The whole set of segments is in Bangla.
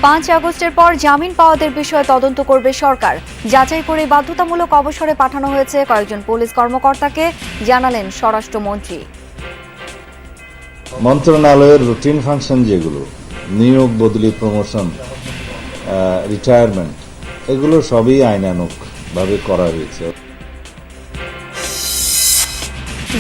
5 আগস্টের পর জামিন পাওয়াদের বিষয়ে তদন্ত করবে সরকার। যাচাই করে বাধ্যতামূলক অবসরে পাঠানো হয়েছে কয়েকজন পুলিশ কর্মকর্তাকে, জানালেন স্বরাষ্ট্রমন্ত্রী। মন্ত্রণালয়ের রুটিন ফাংশন যেগুলো, নিয়োগ, বদলি, প্রমোশন, রিটায়ারমেন্ট, এগুলো সবই আইনানুগ ভাবে করা হয়েছে।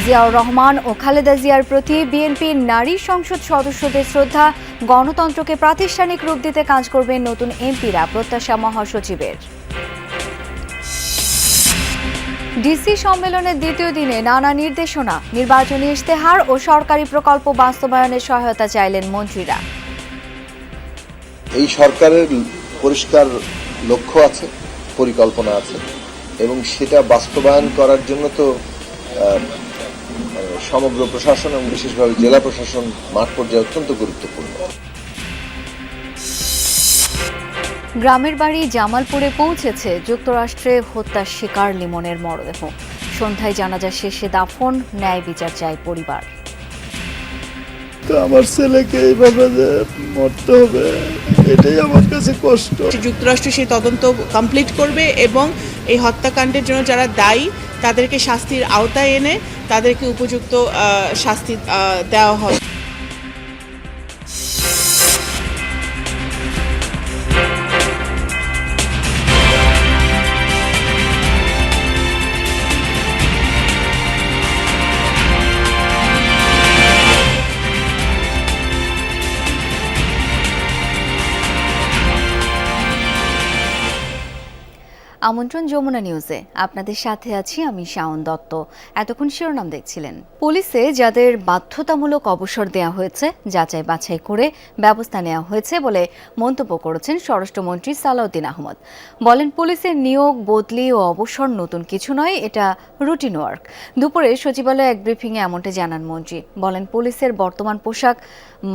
জিয়াউর রহমান ও খালেদা জিয়ার প্রতি বিএনপির নারী সংসদ সদস্যদের শ্রদ্ধা, গণতন্ত্রকে প্রাতিষ্ঠানিক রূপ দিতে কাজ করবেন নতুন এমপিরা, প্রত্যাশা মহাসচিবের। ডিসি সম্মেলনের দ্বিতীয় দিনে নানা নির্দেশনা, নির্বাচনী ইশতেহার ও সরকারি প্রকল্প বাস্তবায়নে সহায়তা চাইলেন মন্ত্রীরা। এই সরকারের পরিষ্কার লক্ষ্য আছে, পরিকল্পনা আছে এবং সেটা বাস্তবায়ন করার জন্য তো সমগ্র প্রশাসন এবং বিশেষভাবে জেলা প্রশাসন মাঠ পর্যায়ে অত্যন্ত গুরুত্বপূর্ণ। গ্রামের বাড়ি জামালপুরে পৌঁছেছে যুক্তরাষ্ট্রে হত্যার শিকার লিমনের মরদেহ। সন্ধ্যায় জানাজা শেষে দাফন, ন্যায় বিচার চায় পরিবার। আমার ছেলেকে এইভাবে যে মরতে হবে, এটাই আমার কাছে কষ্ট। যুক্তরাষ্ট্র সেই তদন্ত কমপ্লিট করবে এবং এই হত্যাকাণ্ডের জন্য যারা দায়ী তাদেরকে শাস্তির আওতায় এনে তাদেরকে উপযুক্ত শাস্তি দেওয়া হবে। আমন্ত্রণ যমুনা নিউজে, আপনাদের সাথে আছি আমি শাওন দত্ত। এতক্ষণ শিরোনাম দেখছিলেন। পুলিশে যাদের বাধ্যতামূলক অবসর দেওয়া হয়েছে, যাচাই বাছাই করে ব্যবস্থা নেওয়া হয়েছে বলে মন্তব্য করেছেন স্বরাষ্ট্রমন্ত্রী সালাউদ্দিন আহমদ। বলেন, পুলিশের নিয়োগ, বদলি ও অবসর নতুন কিছু নয়, এটা রুটিন ওয়ার্ক। দুপুরে সচিবালয়ে এক ব্রিফিংয়ে এমনটা জানান মন্ত্রী। বলেন, পুলিশের বর্তমান পোশাক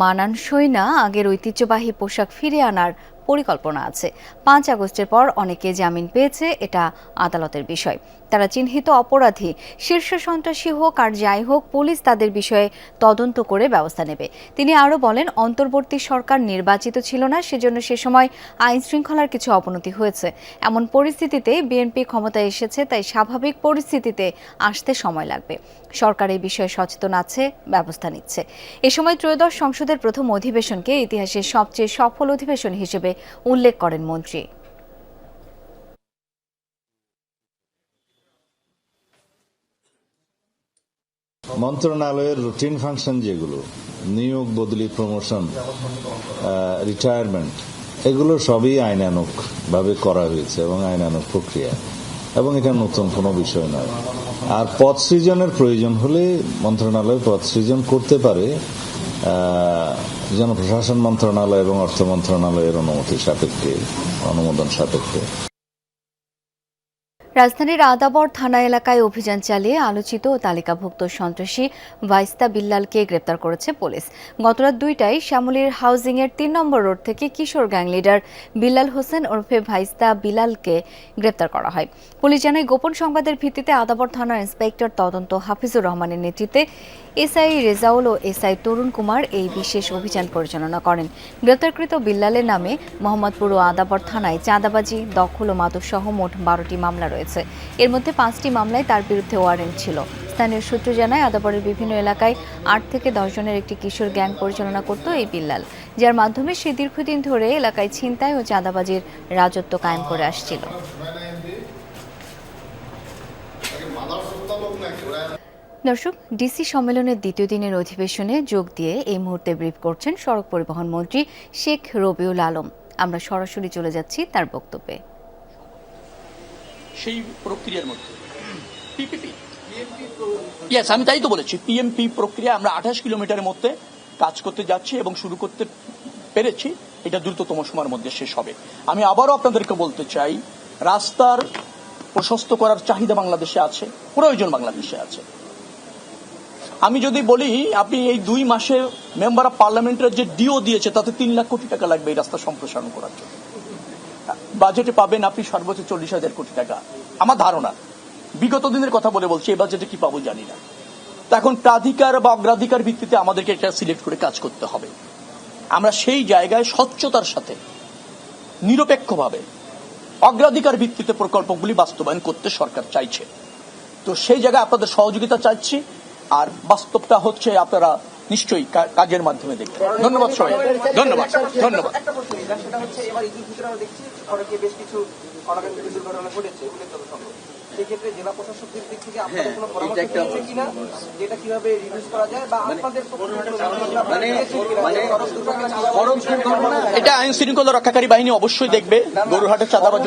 মানানসই না, আগের ঐতিহ্যবাহী পোশাক ফিরিয়ে আনার পরিকল্পনা আছে। 5 আগস্টের পর অনেকে জামিন পেয়েছে, এটা আদালতের বিষয়। তারা চিহ্নিত অপরাধী, শীর্ষ সন্ত্রাসী হোক আর যাই হোক, পুলিশ তাদের বিষয়ে তদন্ত করে ব্যবস্থা নেবে। তিনি আরও বলেন, অন্তর্বর্তী সরকার নির্বাচিত ছিল না, সেজন্য সে সময় আইন শৃঙ্খলার কিছু অবনতি হয়েছে। এমন পরিস্থিতিতে বিএনপি ক্ষমতায় এসেছে, তাই স্বাভাবিক পরিস্থিতিতে আসতে সময় লাগবে। সরকার এই বিষয়ে সচেতন আছে, ব্যবস্থা নিচ্ছে। এ সময় ত্রয়োদশ সংসদের প্রথম অধিবেশনকে ইতিহাসের সবচেয়ে সফল অধিবেশন হিসেবে উল্লেখ করেন মন্ত্রী। মন্ত্রণালয়ের রুটিন ফাংশন যেগুলো, নিয়োগ, বদলি, প্রমোশন, রিটায়ারমেন্ট, এগুলো সবই আইনানুগ ভাবে করা হয়েছে এবং আইনানুগ প্রক্রিয়া, এবং এটা নতুন কোনো বিষয় নয়। আর পদ সৃজনের প্রয়োজন হলে মন্ত্রণালয় পদ সৃজন করতে পারে, জনপ্রশাসন মন্ত্রণালয় এবং অর্থ মন্ত্রণালয়ের অনুমোদন সাপেক্ষে। রাজধানীর আদাবর থানা এলাকায় অভিযান চালিয়ে আলোচিত ও তালিকাভুক্ত সন্ত্রাসী ভাইস্তা বিল্লালকে গ্রেপ্তার করেছে পুলিশ। গতরাত 2টায় শ্যামলীর হাউজিংয়ের 3 নম্বর রোড থেকে কিশোর গ্যাং লিডার বিল্লাল হোসেন ওরফে ভাইস্তা বিলালকে গ্রেপ্তার করা হয়। পুলিশ জানায়, গোপন সংবাদের ভিত্তিতে আদাবর থানার ইন্সপেক্টর তদন্ত হাফিজুর রহমানের নেতৃত্বে এসআই রেজাউল ও এসআই তরুণ কুমার এই বিশেষ অভিযান পরিচালনা করেন। গ্রেপ্তারকৃত বিল্লালের নামে মোহাম্মদপুর ও আদাবর থানায় চাঁদাবাজি, দখল ও মাদকসহ মোট 12টি মামলা রয়েছে। এর মধ্যে 5টি মামলায় তার বিরুদ্ধে ওয়ারেন্ট ছিল। স্থানীয় সূত্র জানায়, আদাবরের বিভিন্ন এলাকায় 8 থেকে 10 জনের একটি কিশোর গ্যাং পরিচালনা করত এই বিল্লাল, যার মাধ্যমে সে দীর্ঘদিন ধরে এলাকায় ছিনতাই ও চাঁদাবাজির রাজত্ব কায়েম করে আসছিল। দর্শক, ডিসি সম্মেলনের দ্বিতীয় দিনের অধিবেশনে যোগ দিয়ে এই মুহূর্তে ব্রিফ করছেন সড়ক পরিবহন মন্ত্রী শেখ রবিউল আলম। আমরা সরাসরি চলে যাচ্ছি তার বক্তব্যে। সেই প্রক্রিয়ার মধ্যে পিপিপি, ইয়েস, আমি তাই তো বলেছি, পিএমপি প্রক্রিয়া আমরা 28 কিলোমিটারের মধ্যে কাজ করতে যাচ্ছি এবং শুরু করতে পেরেছি। এটা দ্রুততম সময়ের মধ্যে শেষ হবে। আমি আবারও আপনাদেরকে বলতে চাই, রাস্তার প্রশস্ত করার চাহিদা বাংলাদেশে আছে, প্রয়োজন বাংলাদেশে আছে। আমি যদি বলি, আপনি এই 2 মাসে মেম্বার অফ পার্লামেন্টের যে ডিও দিয়েছে, তাতে 3 লাখ কোটি টাকা লাগবে এই রাস্তা সম্প্রসারণ করার জন্য। বাজেটে পাবেন আপনি সর্বোচ্চ 40,000 কোটি টাকা আমার ধারণা। বিগত দিনের কথা বলে বলছি, এই বাজেটে কি পাবো জানি না। এখন প্রাধিকার বা অগ্রাধিকার ভিত্তিতে আমাদেরকে এটা সিলেক্ট করে কাজ করতে হবে। আমরা সেই জায়গায় স্বচ্ছতার সাথে নিরপেক্ষভাবে অগ্রাধিকার ভিত্তিতে প্রকল্পগুলি বাস্তবায়ন করতে সরকার চাইছে। তো সেই জায়গায় আপনাদের সহযোগিতা চাইছি, আর বাস্তবটা হচ্ছে আপনারা নিশ্চয়ই কাজের মাধ্যমে দেখবেন। ধন্যবাদ সবাই, ধন্যবাদ ধন্যবাদ। সেটা হচ্ছে এবার ঈদের ভিতরে আমরা দেখছি সড়কে বেশ কিছু অনাকাঙ্ক্ষিত দুর্ঘটনা ঘটেছে সেক্ষেত্রে জেলা প্রশাসকের দিক থেকে আপনাদের কোনো পরামর্শ দিয়েছে কিনা, যেটা কিভাবে রিডিউস করা যায় বা আপনাদের এটা আইন শৃঙ্খলা রক্ষাকারী বাহিনী অবশ্যই দেখবে। গরুরহাটের চাঁদাবাজ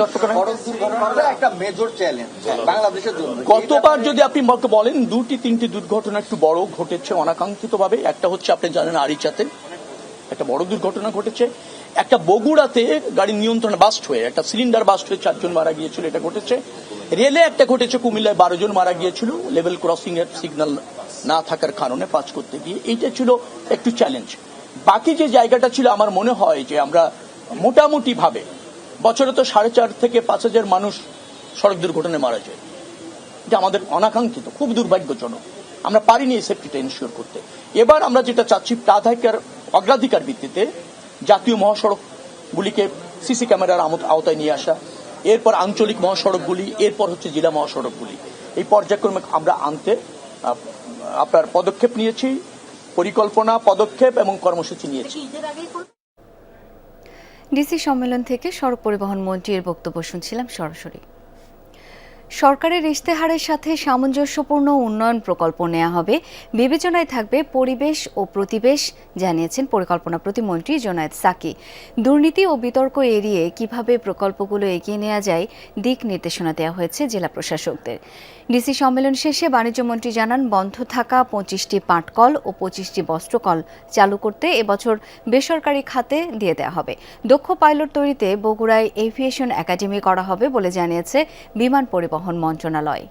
একটা মেজর চ্যালেঞ্জ বাংলাদেশের জন্য। গতবার যদি আপনি বলেন 2-3টি দুর্ঘটনা একটু বড় ঘটেছে অনাকাঙ্ক্ষিত ভাবে। একটা হচ্ছে আপনি জানেন আরিচাতে একটা বড় দুর্ঘটনা ঘটেছে, একটা বগুড়াতে গাড়ি নিয়ন্ত্রণ বাস্ট হয়ে একটা সিলিন্ডার বাস্ট হয়ে 4 জন মারা গিয়েছিল, এটা ঘটেছে। রেলে একটা ঘটেছে, কুমিল্লায় 12 জন মারা গিয়েছিল লেভেল ক্রসিং এর সিগন্যাল না থাকার কারণে পাস করতে গিয়ে। এইটা ছিল একটু চ্যালেঞ্জ। বাকি যে জায়গাটা ছিল আমার মনে হয় যে আমরা মোটামুটি ভাবে বছরে তো 4,500 থেকে 5,000 মানুষ সড়ক দুর্ঘটনায় মারা যায়। এটা আমাদের অনাকাঙ্ক্ষিত, খুব দুর্ভাগ্যজনক। আমরা পারিনি এই সেফটিটা ইনশিওর করতে। এবার আমরা যেটা চাচ্ছি অগ্রাধিকার ভিত্তিতে জাতীয় মহাসড়কগুলিকে সিসি ক্যামেরার আওতায় নিয়ে আসা, এরপর আঞ্চলিক মহাসড়কগুলি, এরপর হচ্ছে জেলা মহাসড়কগুলি, এই পর্যায়ক্রমে আমরা আনতে আপনার পদক্ষেপ নিয়েছি, পরিকল্পনা, পদক্ষেপ এবং কর্মসূচি নিয়েছি। ডিসি সম্মেলন থেকে সড়ক পরিবহন মন্ত্রীর বক্তব্য শুনছিলাম সরাসরি। সরকারের ইশতেহারের সাথে সামঞ্জস্যপূর্ণ উন্নয়ন প্রকল্প নেওয়া হবে, বিবেচনায় থাকবে পরিবেশ ও প্রতিবেশ, জানিয়েছেন পরিকল্পনা প্রতিমন্ত্রী জোনায়েদ সাকি। দুর্নীতি ও বিতর্ক এড়িয়ে কিভাবে প্রকল্পগুলো এগিয়ে নেওয়া যায় দিক নির্দেশনা দেওয়া হয়েছে জেলা প্রশাসকদের। ডিসি সম্মেলন শেষে বাণিজ্যমন্ত্রী জানান, বন্ধ থাকা 25টি পাটকল ও 25টি বস্ত্রকল চালু করতে এবছর বেসরকারি খাতে দিয়ে দেওয়া হবে। দক্ষ পাইলট তৈরিতে বগুড়ায় এভিয়েশন একাডেমি করা হবে বলে জানিয়েছে বিমান পরিবহন মন্ত্রণালয়।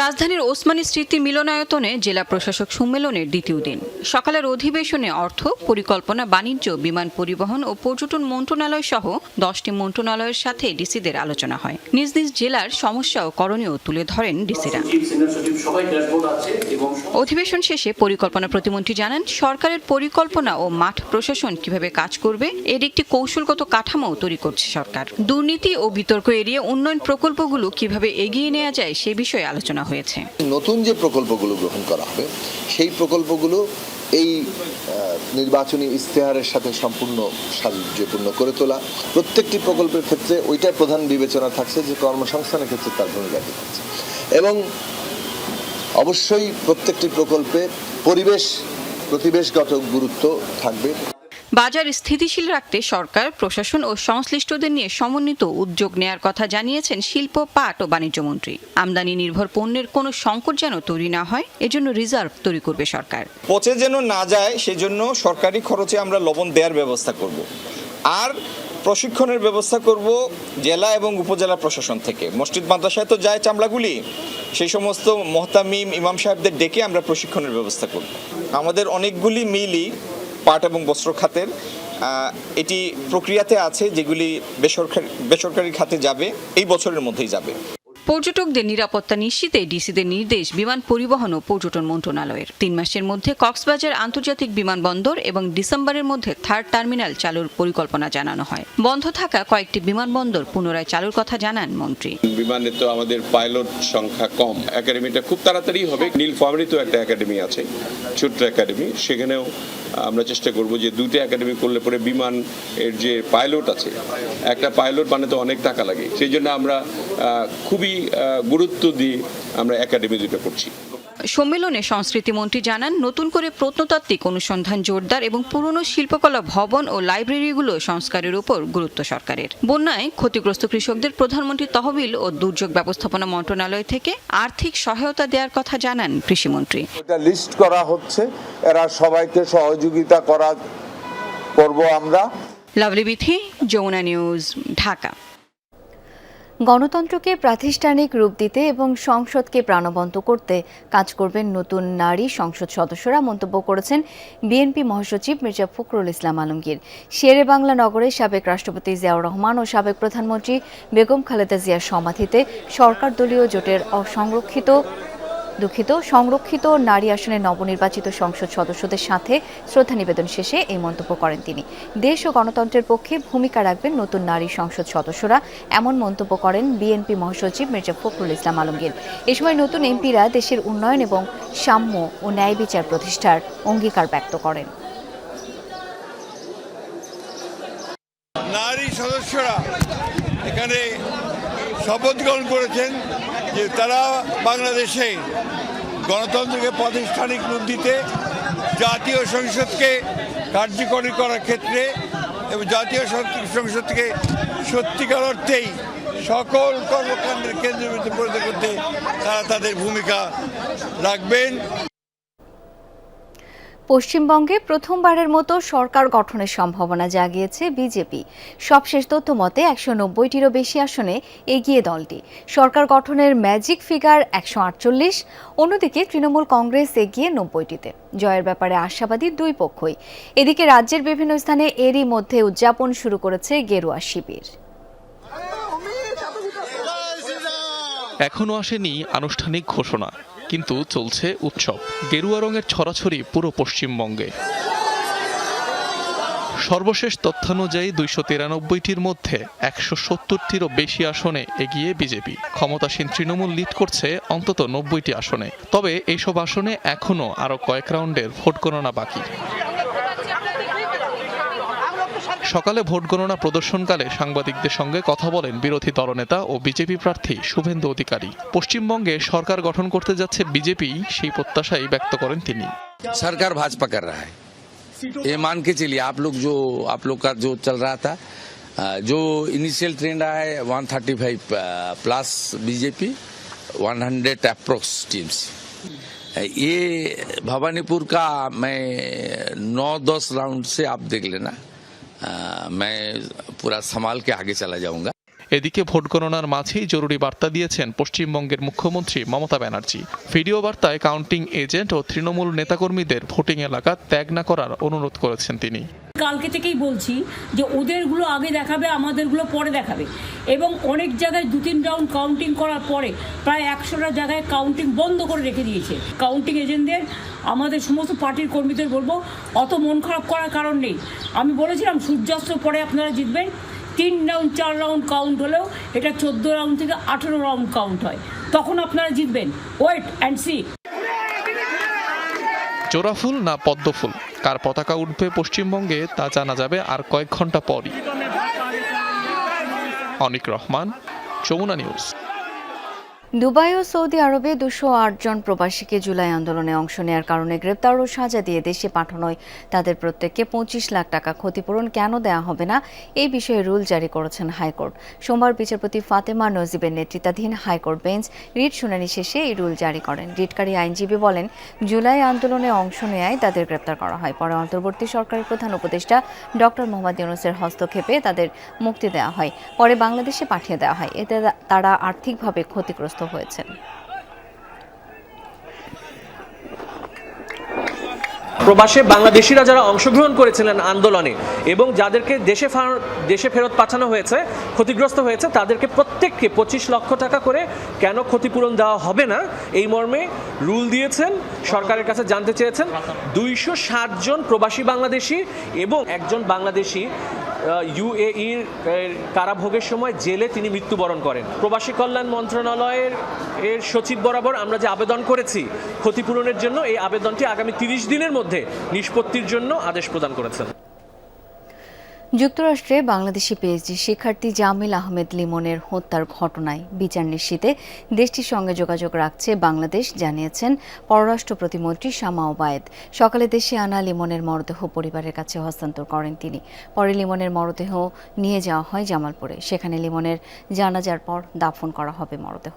রাজধানীর ওসমানী স্মৃতি মিলনায়তনে জেলা প্রশাসক সম্মেলনের দ্বিতীয় দিন সকালের অধিবেশনে অর্থ, পরিকল্পনা, বাণিজ্য, বিমান পরিবহন ও পর্যটন মন্ত্রণালয় সহ 10টি মন্ত্রণালয়ের সাথে ডিসিদের আলোচনা হয়। নিজ নিজ জেলার সমস্যা ও করণীয় তুলে ধরেন ডিসিরা। অধিবেশন শেষে পরিকল্পনা প্রতিমন্ত্রী জানান, সরকারের পরিকল্পনা ও মাঠ প্রশাসন কিভাবে কাজ করবে এর একটি কৌশলগত কাঠামো তৈরি করছে সরকার। দুর্নীতি ও বিতর্ক এড়িয়ে উন্নয়ন প্রকল্পগুলো কিভাবে এগিয়ে নেওয়া যায় সে বিষয়ে আলোচনা হয়েছে। নতুন যে প্রকল্পগুলো গ্রহণ করা হবে সেই প্রকল্পগুলো এই নির্বাচনী ইশতেহারের সাথে সম্পূর্ণ সামঞ্জস্যপূর্ণ করে তোলা। প্রত্যেকটি প্রকল্পের ক্ষেত্রে ওইটার প্রধান বিবেচনা থাকছে যে কর্মসংস্থানের ক্ষেত্রে তার ভূমিকা থাকছে, এবং অবশ্যই প্রত্যেকটি প্রকল্পে প্রতিবেশগত গুরুত্ব থাকবে। বাজার স্থিতিশীল রাখতে সরকার, প্রশাসন ও সংশ্লিষ্টদের নিয়ে সমন্বিত উদ্যোগ নেয়ার কথা জানিয়েছেন শিল্প, পাট ও বাণিজ্য মন্ত্রী। আমদানি নির্ভর পণ্যের কোনো সংকট যেন তৈরি না হয়, এজন্য রিজার্ভ তৈরি করবে সরকার। পচে যেন না যায় সেজন্য সরকারি খরচে আমরা লবণ দেওয়ার ব্যবস্থা করব, আর প্রশিক্ষণের ব্যবস্থা করব জেলা এবং উপজেলা প্রশাসন থেকে। মসজিদ মাদ্রাসায় তো যায় চামড়াগুলি, সেই সমস্ত মোহতামিম ইমাম সাহেবদের ডেকে আমরা প্রশিক্ষণের ব্যবস্থা করব। আমাদের অনেকগুলি মিলই পাট এবং বস্ত্র খাতের এটি প্রক্রিয়াতে আছে, যেগুলি বেসরকারি খাতে যাবে, এই বছরের মধ্যেই যাবে। পর্যটকদের নিরাপত্তা নিশ্চিতে ডিসিদের নির্দেশ বিমান পরিবহন ও পর্যটন মন্ত্রণালয়ের। 3 মাসের মধ্যে কক্সবাজার আন্তর্জাতিক বিমানবন্দর এবং ডিসেম্বরের মধ্যে 3rd টার্মিনাল চালুর পরিকল্পনা জানানো হয়। বন্ধ থাকা কয়েকটি বিমানবন্দর পুনরায় চালুর কথা জানান মন্ত্রী। বিমানে তো আমাদের পাইলট সংখ্যা কম, একাডেমিটা খুব তাড়াতাড়ি হবে। নীলফামারী তো একটা একাডেমি আছে, ছোট্ট একাডেমি, সেখানেও আমরা চেষ্টা করব যে 2টা একাডেমি করলে পরে বিমান এর যে পাইলট আছে, একটা পাইলট বানাতে অনেক টাকা লাগে, সেই জন্য আমরা খুবই গুরুত্ব দিয়ে আমরা একাডেমি দুটো করছি। সম্মেলনে সংস্কৃতি মন্ত্রী জানান, নতুন করে প্রত্নতাত্ত্বিক অনুসন্ধান জোরদার এবং পুরনো শিল্পকলা ভবন ও লাইব্রেরিগুলো সংস্কারের উপর গুরুত্ব সরকারের। বন্যায় ক্ষতিগ্রস্ত কৃষকদের প্রধানমন্ত্রী তহবিল ও দুর্যোগ ব্যবস্থাপনা মন্ত্রণালয় থেকে আর্থিক সহায়তা দেওয়ার কথা জানান কৃষিমন্ত্রী। এটা লিস্ট করা হচ্ছে, এরা সবাইকে সহযোগিতা করব আমরা। Lovely Bithi, Jamuna News, Dhaka. গণতন্ত্রকে প্রাতিষ্ঠানিক রূপ দিতে এবং সংসদকে প্রাণবন্ত করতে কাজ করবেন নতুন নারী সংসদ সদস্যরা, মন্তব্য করেছেন বিএনপি মহাসচিব মির্জা ফখরুল ইসলাম আলমগীর। শেরে বাংলা নগরে সাবেক রাষ্ট্রপতি জিয়াউর রহমান ও সাবেক প্রধানমন্ত্রী বেগম খালেদা জিয়ার সমাধিতে সরকার দলীয় জোটের অসংরক্ষিত সংরক্ষিত নারী আসনে নবনির্বাচিত সংসদ সদস্যদের সাথে শ্রদ্ধা নিবেদন শেষে এই মন্তব্য করেন তিনি। দেশ ও গণতন্ত্রের পক্ষে ভূমিকা রাখবেন নতুন নারী সংসদ সদস্যরা, এমন মন্তব্য করেন বিএনপি মহাসচিব মির্জা ফখরুল ইসলাম আলমগীর। এ সময় নতুন এমপিরা দেশের উন্নয়ন এবং সাম্য ও ন্যায় বিচার প্রতিষ্ঠার অঙ্গীকার ব্যক্ত করেন। নারী সদস্যরা এখানে শপথ গ্রহণ করেছেন যে তারা বাংলাদেশে গণতন্ত্রকে প্রাতিষ্ঠানিক রূপ দিতে, জাতীয় সংসদকে কার্যকরী করার ক্ষেত্রে এবং জাতীয় সংসদকে সত্যিকার অর্থেই সকল কর্মকাণ্ডের কেন্দ্রবিন্দু পরিণত করতে তারা তাদের ভূমিকা রাখবেন। পশ্চিমবঙ্গে প্রথমবারের মতো সরকার গঠনের সম্ভাবনা জাগিয়েছে বিজেপি। সবশেষ তথ্য মতে 190টিরও বেশি আসনে এগিয়ে দলটি। সরকার গঠনের ম্যাজিক ফিগার 148, অন্যদিকে তৃণমূল কংগ্রেস এগিয়ে 90টিতে। জয়ের ব্যাপারে আশাবাদী দুই পক্ষই। এদিকে রাজ্যের বিভিন্ন স্থানে এরই মধ্যে উদযাপন শুরু করেছে গেরুয়া শিবির। এখনো আসেনি আনুষ্ঠানিক ঘোষণা, কিন্তু চলছে উৎসব। গেরুয়া রঙের ছড়াছড়ি পুরো পশ্চিমবঙ্গে। সর্বশেষ তথ্যানুযায়ী 293টির মধ্যে 170টিরও বেশি আসনে এগিয়ে বিজেপি। ক্ষমতাসীন তৃণমূল লিড করছে অন্তত 90টি আসনে। তবে এইসব আসনে এখনো আরও কয়েক রাউন্ডের ভোট গণনা বাকি। সকালে ভোট গণনা প্রদর্শনকালে সাংবাদিকদের সঙ্গে কথা বলেন বিরোধী দলনেতা ও বিজেপি প্রার্থী শুভেন্দু অধিকারী। পশ্চিমবঙ্গে সরকার গঠন করতে যাচ্ছে বিজেপি, সেই প্রত্যাশাই ব্যক্ত করেন তিনি। सरकार भाजपा कर रहा है, ये मान के चलिए। आप लोग का जो चल रहा था, जो इनिशियल ट्रेंड रहा है 135 प्लस बीजेपी, 100 अप्रोक्स टीम्स। ये भवानीपुर का मैं 9-10 राउंड से आप देख लेना, मैं पूरा संभाल के आगे चला जाऊंगा। এদিকে ভোট গণনার মাঝেই জরুরি বার্তা দিয়েছেন পশ্চিমবঙ্গের মুখ্যমন্ত্রী মমতা ব্যানার্জি। ভিডিও বার্তায় কাউন্টিং এজেন্ট ও তৃণমূল নেতাকর্মীদের ভোটিং এলাকা ত্যাগ না করার অনুরোধ করেছেন তিনি। কালকে থেকেই বলছি যে ওদেরগুলো আগে দেখাবে, আমাদেরগুলো পরে দেখাবে। এবং অনেক জায়গায় 2-3 রাউন্ড কাউন্টিং করার পরে প্রায় 100টা জায়গায় কাউন্টিং বন্ধ করে রেখে দিয়েছে। কাউন্টিং এজেন্টদের, আমাদের সমস্ত পার্টির কর্মীদের বলবো, অত মন খারাপ করার কারণ নেই। আমি বলেছিলাম সূর্যাস্তের পরে আপনারা জিতবেন। 3 রাউন্ড 4 রাউন্ড কাউন্ট হলেও এটা 14 রাউন্ড থেকে 18 রাউন্ড কাউন্ট হয়, তখন আপনারা জিতবেন। Wait and C. জোড়াফুল না পদ্মফুল, কার পতাকা উঠবে পশ্চিমবঙ্গে তা জানা যাবে আর কয়েক ঘন্টা পরই। অনিক রহমান, যমুনা নিউজ। দুবাই ও সৌদি আরবে 208 জন প্রবাসীকে জুলাই আন্দোলনে অংশ নেওয়ার কারণে গ্রেপ্তার ও সাজা দিয়ে দেশে পাঠানোয় তাদের প্রত্যেককে 25 লাখ টাকা ক্ষতিপূরণ কেন দেওয়া হবে না, এই বিষয়ে রুল জারি করেছেন হাইকোর্ট। সোমবার বিচারপতি ফাতেমা নজিবের নেতৃত্বাধীন হাইকোর্ট বেঞ্চ রিট শুনানি শেষে এই রুল জারি করেন। রিটকারী আইনজীবী বলেন, জুলাই আন্দোলনে অংশ নেয়ায় তাদের গ্রেপ্তার করা হয়। পরে অন্তর্বর্তী সরকারের প্রধান উপদেষ্টা ডক্টর মোহাম্মদ ইউনূসের হস্তক্ষেপে তাদের মুক্তি দেওয়া হয়। পরে বাংলাদেশে পাঠিয়ে দেওয়া হয়। এতে তারা আর্থিকভাবে ক্ষতিগ্রস্ত হয়েছেন। প্রবাসে বাংলাদেশিরা যারা অংশগ্রহণ করেছিলেন আন্দোলনে এবং যাদেরকে দেশে ফেরত পাঠানো হয়েছে, ক্ষতিগ্রস্ত হয়েছে, তাদেরকে প্রত্যেককে 25 লক্ষ টাকা করে কেন ক্ষতিপূরণ দেওয়া হবে না, এই মর্মে রুল দিয়েছেন। সরকারের কাছে জানতে চেয়েছেন 260 জন প্রবাসী বাংলাদেশি এবং একজন বাংলাদেশি ইউএইর কারাভোগের সময় জেলে তিনি মৃত্যুবরণ করেন। প্রবাসী কল্যাণ মন্ত্রণালয়ের সচিব বরাবর আমরা যে আবেদন করেছি ক্ষতিপূরণের জন্য, এই আবেদনটি আগামী 30 দিনের মধ্যে নিষ্পত্তির জন্য আদেশ প্রদান করেছেন। যুক্তরাষ্ট্রে বাংলাদেশি পিএইচডি শিক্ষার্থী জামিল আহমেদ লিমনের হত্যার ঘটনায় বিচার নিশ্চিতে দেশটির সঙ্গে যোগাযোগ রাখছে বাংলাদেশ, জানিয়েছেন পররাষ্ট্র প্রতিমন্ত্রী শামা ওবায়েদ। সকালে দেশে আনা লিমনের মরদেহ পরিবারের কাছে হস্তান্তর করেন তিনি। পরে লিমনের মরদেহ নিয়ে যাওয়া হয় জামালপুরে। সেখানে লিমনের জানাজার পর দাফন করা হবে মরদেহ।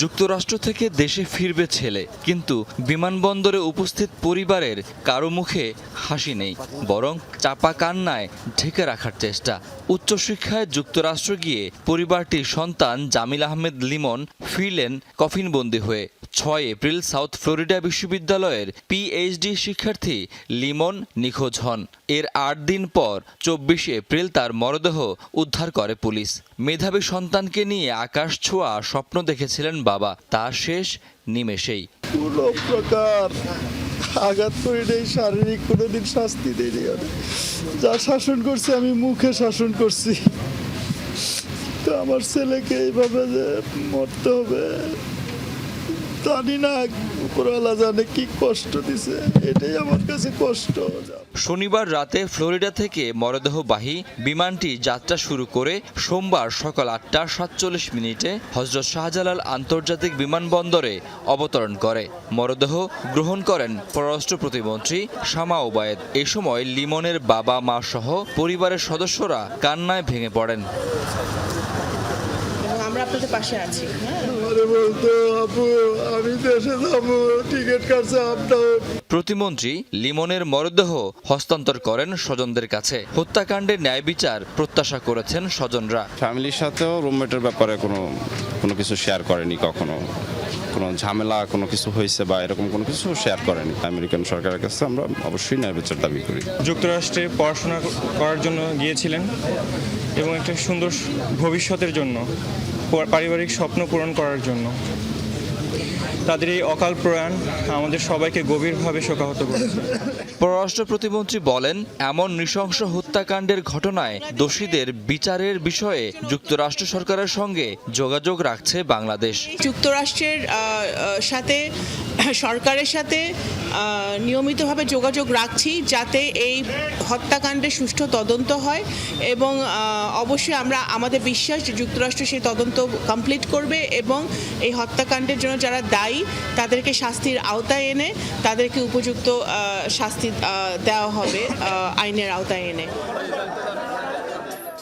যুক্তরাষ্ট্র থেকে দেশে ফিরবে ছেলে, কিন্তু বিমানবন্দরে উপস্থিত পরিবারের কারো মুখে হাসি নেই, বরং চাপা কান্নায় ঢেকে রাখার চেষ্টা। উচ্চশিক্ষায় যুক্তরাষ্ট্র গিয়ে পরিবারটির সন্তান জামিল আহমেদ লিমন ফিরলেন কফিনবন্দি হয়ে। 6 এপ্রিল সাউথ ফ্লোরিডা বিশ্ববিদ্যালয়ের পিএইচডি শিক্ষার্থী লিমন নিখোঁজ হন। এর 8 দিন পর 24 এপ্রিল তার মরদেহ উদ্ধার করে পুলিশ। মেধাবী সন্তানকে নিয়ে আকাশ ছোঁয়া স্বপ্ন দেখেছিলেন বাবা, তা শেষ নিমেষেই। কোনো প্রকার আঘাত করে নেই, শারীরিক কোনোদিন শাস্তি দেয়নি। যা শাসন করছে আমি মুখে শাসন করছি, তো আমার ছেলেকে এইভাবে যে মরতে হবে জানি না, উপরওয়ালা জানে কি কষ্ট দিছে, এটাই আমার কাছে কষ্ট। শনিবার রাতে ফ্লোরিডা থেকে মরদেহবাহী বিমানটি যাত্রা শুরু করে সোমবার সকাল 8:47 হযরত শাহজালাল আন্তর্জাতিক বিমানবন্দরে অবতরণ করে। মরদেহ গ্রহণ করেন পররাষ্ট্র প্রতিমন্ত্রী শামা ওবায়েদ। এ সময় লিমনের বাবা মা সহ পরিবারের সদস্যরা কান্নায় ভেঙে পড়েন। আমরা আপনাদের পাশে আছি। আমি দেশে যাবো, টিকিট কাটছে আপনার। প্রতিমন্ত্রী লিমনের মরদেহ হস্তান্তর করেন স্বজনদের কাছে। হত্যাকাণ্ডের ন্যায় বিচার প্রত্যাশা করেছেন স্বজনরা। ফ্যামিলির সাথেও রুমমেটের ব্যাপারে কোনো কিছু শেয়ার করেনি, কখনো কোনো ঝামেলা কোনো কিছু হয়েছে বা এরকম কোনো কিছু শেয়ার করেনি। আমেরিকান সরকারের কাছে আমরা অবশ্যই ন্যায় বিচার দাবি করি। যুক্তরাষ্ট্রে পড়াশোনা করার জন্য গিয়েছিলেন এবং একটা সুন্দর ভবিষ্যতের জন্য, পারিবারিক স্বপ্ন পূরণ করার জন্য। তাদের এই অকাল প্রয়াণ আমাদের সবাইকে গভীরভাবে শোকাহত করেছে। পররাষ্ট্র প্রতিমন্ত্রী বলেন, এমন নৃশংস হত্যাকাণ্ডের ঘটনায় দোষীদের বিচারের বিষয়ে যুক্তরাষ্ট্র সরকারের সঙ্গে যোগাযোগ রাখছে বাংলাদেশ। যুক্তরাষ্ট্রের সাথে সরকারের সাথে নিয়মিতভাবে যোগাযোগ রাখছি যাতে এই হত্যাকাণ্ডের সুষ্ঠু তদন্ত হয়, এবং অবশ্যই আমাদের বিশ্বাস যে যুক্তরাষ্ট্র সেই তদন্ত কমপ্লিট করবে এবং এই হত্যাকাণ্ডের জন্য যারা দায়ী তাদেরকে শাস্তির আওতায় এনে তাদেরকে উপযুক্ত শাস্তি দেওয়া হবে আইনের আওতায় এনে।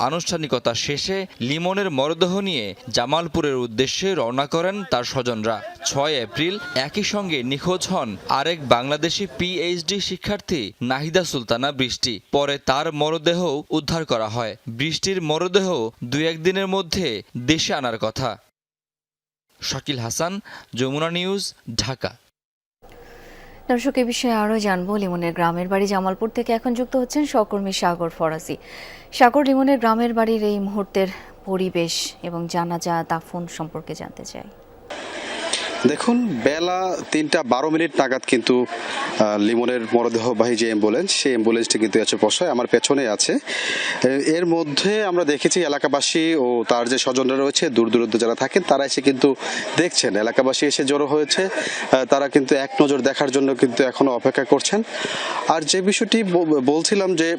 আনুষ্ঠানিকতা শেষে লিমনের মরদেহ নিয়ে জামালপুরের উদ্দেশ্যে রওনা করেন তার স্বজনরা। 6 এপ্রিল একই সঙ্গে নিখোঁজ হন আরেক বাংলাদেশি পিএইচডি শিক্ষার্থী নাহিদা সুলতানা বৃষ্টি। পরে তার মরদেহ উদ্ধার করা হয়। বৃষ্টির মরদেহ 2-1 দিনের মধ্যে দেশে আনার কথা। শাকিল হাসান, যমুনা নিউজ, ঢাকা। দর্শক, এ বিষয়ে আরও জানবো। লিমনের গ্রামের বাড়ি জামালপুর থেকে এখন যুক্ত হচ্ছেন সহকর্মী সাগর ফরাসি। সাগর, লিমনের গ্রামের বাড়ির এই মুহূর্তের পরিবেশ এবং জানাজা দাফন সম্পর্কে জানতে চাই। দেখুন, বেলা 3:12 নাগাদ কিন্তু লিমনের মরদেহবাহী যে অ্যাম্বুলেন্স, সেই অ্যাম্বুলেন্সটি কিন্তু এসে পৌঁছায়, আমার পেছনে আছে। এর মধ্যে আমরা দেখেছি এলাকাবাসী ও তার যে স্বজনরা রয়েছে, দূর দূরান্ত যারা থাকেন, তারা এসে কিন্তু দেখছেন। এলাকাবাসী এসে জড়ো হয়েছে, তারা কিন্তু এক নজর দেখার জন্য কিন্তু এখনো অপেক্ষা করছেন। আর যে বিষয়টি বলছিলাম যে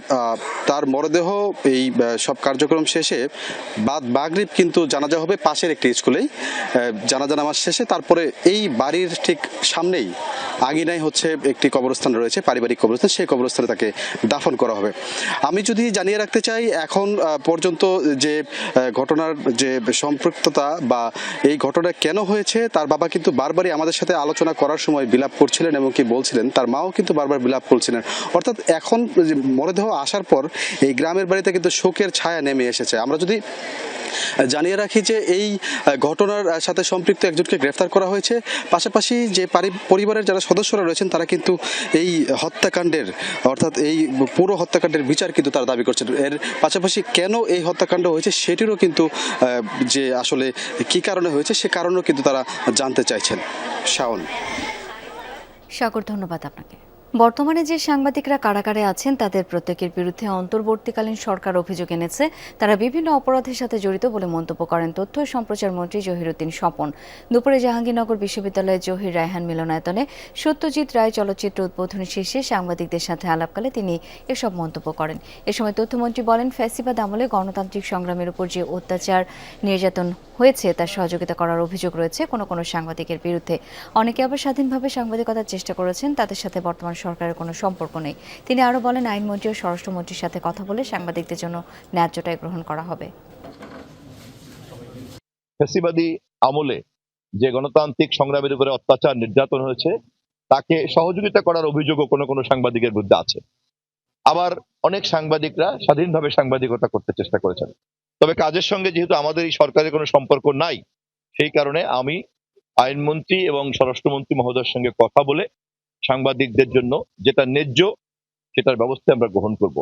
তার মরদেহ এই সব কার্যক্রম শেষে মাগরিব কিন্তু জানাজা হবে পাশের একটি স্কুলেই। জানাজা নামাজ শেষে তারপরে এই বাড়ির ঠিক সামনেই আগিনায় হচ্ছে একটি কবরস্থান রয়েছে, পারিবারিক কবরস্থান, সেই কবরস্থানে তাকে দাফন করা হবে। আমি যদি জানিয়ে রাখতে চাই, এখন পর্যন্ত যে ঘটনার যে সম্পৃক্ততা বা এই ঘটনা কেন হয়েছে, তার বাবা কিন্তু বারবারই আমাদের সাথে আলোচনা করার সময় বিলাপ করছিলেন এবং কি বলছিলেন, তার মাও কিন্তু বারবার বিলাপ করছিলেন। অর্থাৎ এখন মরদেহ আসার পর এই গ্রামের বাড়িতে কিন্তু শোকের ছায়া নেমে এসেছে। আমরা যদি জানিয়ে রাখি যে এই ঘটনার সাথে সম্পৃক্ত একজনকে গ্রেফতার করা হয়েছে। পাশাপাশি যে পরিবারের যারা সদস্যরা রয়েছেন, তারা কিন্তু এই হত্যাকাণ্ডের, অর্থাৎ এই পুরো হত্যাকাণ্ডের বিচার কিন্তু তারা দাবি করছেন। এর পাশাপাশি কেন এই হত্যাকাণ্ড হয়েছে সেটিরও কিন্তু যে আসলে কি কারণে হয়েছে সে কারণও কিন্তু তারা জানতে চাইছেন। শাওন। সাগর, ধন্যবাদ আপনাকে। বর্তমানে যে সাংবাদিকরা কারাগারে আছেন তাদের প্রত্যেকের বিরুদ্ধে অন্তর্বর্তীকালীন সরকার অভিযোগ এনেছে তারা বিভিন্ন অপরাধের সাথে জড়িত বলে মন্তব্য করেন তথ্য ও সম্প্রচার মন্ত্রী জহিরুদ্দিন স্বপন। দুপুরে জাহাঙ্গীরনগর বিশ্ববিদ্যালয়ের জহির রায়হান মিলনায়তনে সত্যজিৎ রায় চলচ্চিত্র উদ্বোধনী শেষে সাংবাদিকদের সাথে আলাপকালে তিনি এসব মন্তব্য করেন। এ সময় তথ্যমন্ত্রী বলেন, ফ্যাসিবাদ আমলে গণতান্ত্রিক সংগ্রামের উপর যে অত্যাচার নির্যাতন হয়েছে তার সহযোগিতা করার অভিযোগ রয়েছে কোনো সাংবাদিকের বিরুদ্ধে। অনেকে আবার স্বাধীনভাবে সাংবাদিকতার চেষ্টা করেছেন, তাদের সাথে বর্তমান সরকারের কোনো সম্পর্ক নেই। তিনি আরও বলেন, আইনমন্ত্রী ও স্বরাষ্ট্রমন্ত্রীর সাথে কথা বলে সাংবাদিকদের জন্য ন্যায্যটাই গ্রহণ করা হবে। ফ্যাসিবাদী আমলে যে গণতান্ত্রিক সংগ্রামের উপরে অত্যাচার নির্যাতন হয়েছে তাকে সহযোগিতা করার অভিযোগও কোনো কোনো সাংবাদিকের বিরুদ্ধে আছে। আবার অনেক সাংবাদিকরা স্বাধীনভাবে সাংবাদিকতা করতে চেষ্টা করেছেন। তবে কাজের সঙ্গে যেহেতু আমাদের এই সরকারের কোনো সম্পর্ক নাই, সেই কারণে আমি আইনমন্ত্রী এবং স্বরাষ্ট্রমন্ত্রী মহোদয়ের সঙ্গে কথা বলে সাংবাদিকদের জন্য যেটা ন্যায্য সেটার ব্যবস্থা আমরা গ্রহণ করব।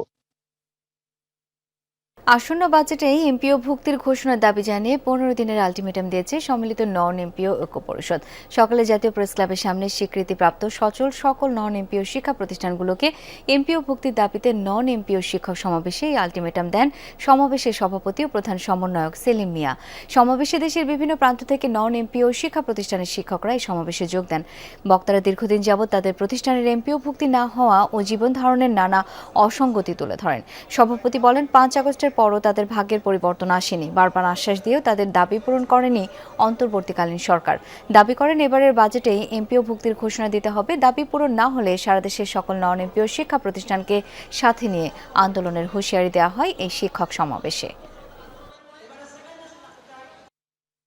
আসন্ন বাজেটে এমপিও ভুক্তির ঘোষণার দাবি জানিয়ে 15 দিনের আলটিমেটাম দিয়েছে সম্মিলিত নন এমপিও ঐক্য পরিষদ। সকালে জাতীয় প্রেস ক্লাবের সামনে স্বীকৃতিপ্রাপ্ত সচল সকল নন এমপিও শিক্ষা প্রতিষ্ঠানগুলোকে এমপিও ভুক্তির দাবিতে নন এমপিও শিক্ষক সমাবেশে এই আলটিমেটাম দেন সমাবেশের সভাপতি ও প্রধান সমন্বয়ক সেলিম মিয়া। সমাবেশে দেশের বিভিন্ন প্রান্ত থেকে নন এমপিও শিক্ষা প্রতিষ্ঠানের শিক্ষকরা এই সমাবেশে যোগ দেন। বক্তারা দীর্ঘদিন যাবৎ তাদের প্রতিষ্ঠানের এমপিও ভুক্তি না হওয়া ও জীবন ধারণের নানা অসঙ্গতি তুলে ধরেন। সভাপতি বলেন, 5 আগস্টের পরও তাদের ভাগ্যের পরিবর্তন আসেনি। বারবার আশ্বাস দিয়েও তাদের দাবি পূরণ করেনি অন্তর্বর্তীকালীন সরকার। দাবি করেন এবারের বাজেটে এমপিও ভুক্তির ঘোষণা দিতে হবে। দাবি পূরণ না হলে সারা দেশের সকল নন এমপিও শিক্ষা প্রতিষ্ঠানকে সাথে নিয়ে আন্দোলনের হুঁশিয়ারি দেওয়া হয় এই শিক্ষক সমাবেশে।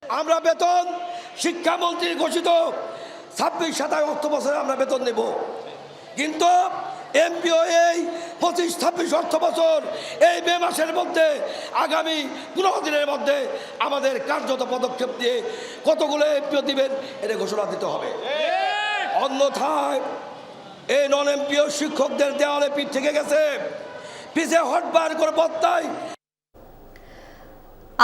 আমরা বেতন শিক্ষামন্ত্রী ঘোষিত 26-27 অর্থ বছরে আমরা বেতন নেব, কিন্তু এমপিও এই 25-26 অর্থ বছর এই মে মাসের মধ্যে আগামী 15 দিনের মধ্যে আমাদের কার্যত পদক্ষেপ দিয়ে কতগুলো এমপিও দিবেন এটা ঘোষণা দিতে হবে। অন্যথায় এই নন এমপিও শিক্ষকদের দেওয়ালে পিঠ থেকে গেছে, পিছে হটবার করে বত্তায়।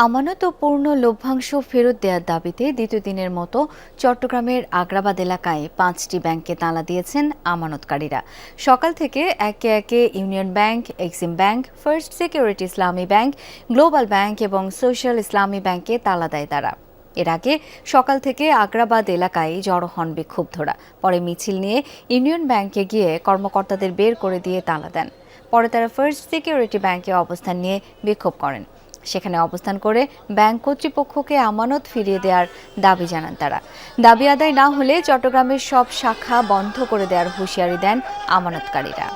আমানত ও পূর্ণ লভ্যাংশ ফেরত দেওয়ার দাবিতে দ্বিতীয় দিনের মতো চট্টগ্রামের আগ্রাবাদ এলাকায় 5টি ব্যাংকে তালা দিয়েছেন আমানতকারীরা। সকাল থেকে একে একে union bank, Exim bank, first security ইসলামী ব্যাংক, গ্লোবাল ব্যাংক এবং সোশ্যাল ইসলামী ব্যাংকে তালা দেয় তারা। এর আগে সকাল থেকে আগ্রাবাদ এলাকায় জড়ো হন বিক্ষুব্ধরা। পরে মিছিল নিয়ে ইউনিয়ন ব্যাংকে গিয়ে কর্মকর্তাদের বের করে দিয়ে তালা দেন। পরে তারা ফার্স্ট সিকিউরিটি ব্যাংকে অবস্থান নিয়ে বিক্ষোভ করেন। সেখানে অবস্থান করে ব্যাংক কর্তৃপক্ষকে আমানত ফিরিয়ে দেওয়ার দাবি জানান তারা। দাবি আদায় না হলে চট্টগ্রামের সব শাখা বন্ধ করে দেওয়ার হুঁশিয়ারি দেন আমানতকারীরা।